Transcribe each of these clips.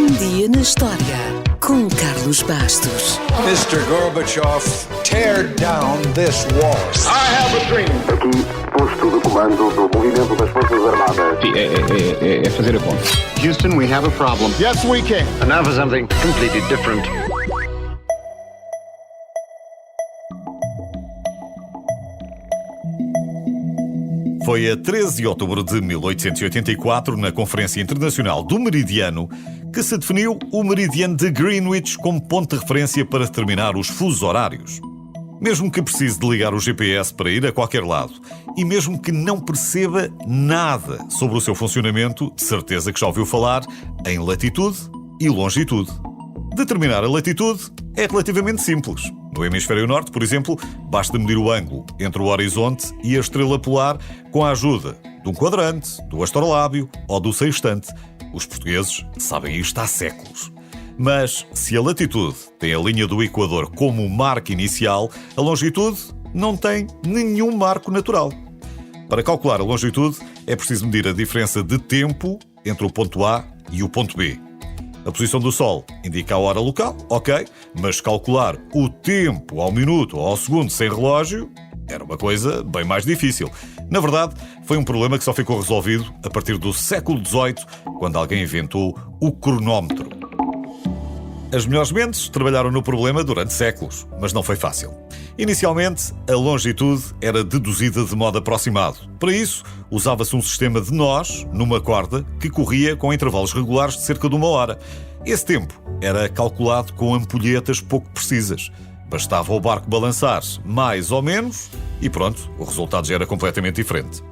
Um dia na história com Carlos Bastos. Mr. Gorbachev, tear down this wall. I have a dream. Aqui, posto de comando do movimento das Forças Armadas. É fazer a conta. Houston, we have a problem. Yes, we can. And now for something completely different. Foi a 13 de outubro de 1884, na Conferência Internacional do Meridiano, que se definiu o meridiano de Greenwich como ponto de referência para determinar os fusos horários. Mesmo que precise de ligar o GPS para ir a qualquer lado e mesmo que não perceba nada sobre o seu funcionamento, de certeza que já ouviu falar em latitude e longitude. Determinar a latitude é relativamente simples. No hemisfério norte, por exemplo, basta medir o ângulo entre o horizonte e a estrela polar com a ajuda de um quadrante, do astrolábio ou do sextante. Os portugueses sabem isto há séculos. Mas se a latitude tem a linha do Equador como marco inicial, a longitude não tem nenhum marco natural. Para calcular a longitude, é preciso medir a diferença de tempo entre o ponto A e o ponto B. A posição do Sol indica a hora local, ok, mas calcular o tempo ao minuto ou ao segundo sem relógio era uma coisa bem mais difícil. Na verdade, foi um problema que só ficou resolvido a partir do século XVIII, quando alguém inventou o cronómetro. As melhores mentes trabalharam no problema durante séculos, mas não foi fácil. Inicialmente, a longitude era deduzida de modo aproximado. Para isso, usava-se um sistema de nós numa corda que corria com intervalos regulares de cerca de 1 hora. Esse tempo era calculado com ampulhetas pouco precisas. Bastava o barco balançar-se mais ou menos e pronto, o resultado já era completamente diferente.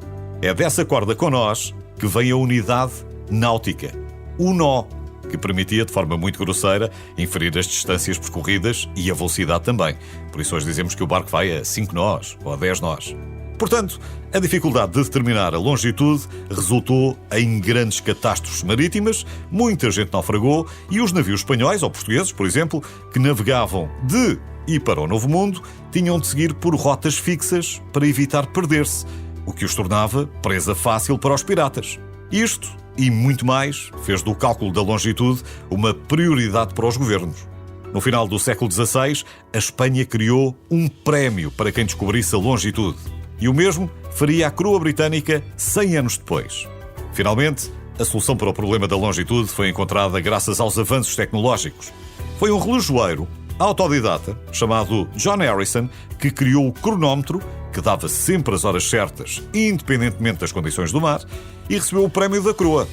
É dessa corda com nós que vem a unidade náutica, o nó, que permitia, de forma muito grosseira, inferir as distâncias percorridas e a velocidade também. Por isso hoje dizemos que o barco vai a 5 nós ou a 10 nós. Portanto, a dificuldade de determinar a longitude resultou em grandes catástrofes marítimas, muita gente naufragou e os navios espanhóis ou portugueses, por exemplo, que navegavam de e para o Novo Mundo, tinham de seguir por rotas fixas para evitar perder-se, o que os tornava presa fácil para os piratas. Isto e muito mais fez do cálculo da longitude uma prioridade para os governos. No final do século XVI, a Espanha criou um prémio para quem descobrisse a longitude. E o mesmo faria a coroa britânica 100 anos depois. Finalmente, a solução para o problema da longitude foi encontrada graças aos avanços tecnológicos. Foi um relojoeiro autodidata, chamado John Harrison, que criou o cronómetro, que dava sempre as horas certas, independentemente das condições do mar, e recebeu o prémio da coroa.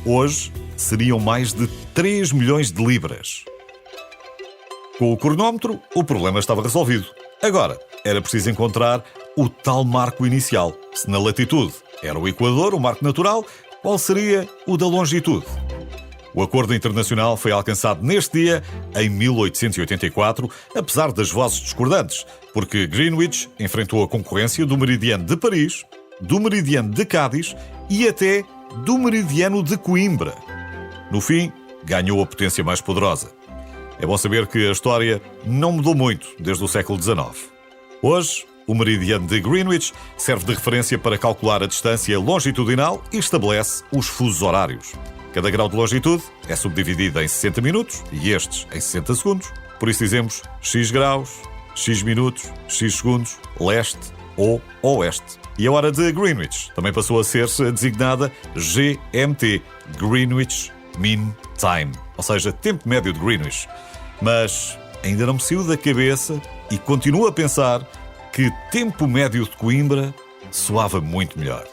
Hoje, seriam mais de 3 milhões de libras. Com o cronómetro, o problema estava resolvido. Agora, era preciso encontrar o tal marco inicial. Se na latitude era o Equador, o marco natural, qual seria o da longitude? O acordo internacional foi alcançado neste dia, em 1884, apesar das vozes discordantes, porque Greenwich enfrentou a concorrência do meridiano de Paris, do meridiano de Cádiz e até do meridiano de Coimbra. No fim, ganhou a potência mais poderosa. É bom saber que a história não mudou muito desde o século XIX. Hoje, o meridiano de Greenwich serve de referência para calcular a distância longitudinal e estabelece os fusos horários. Cada grau de longitude é subdividido em 60 minutos e estes em 60 segundos. Por isso dizemos X graus, X minutos, X segundos, leste ou oeste. E a hora de Greenwich também passou a ser designada GMT, Greenwich Mean Time, ou seja, tempo médio de Greenwich. Mas ainda não me saiu da cabeça e continuo a pensar que tempo médio de Coimbra soava muito melhor.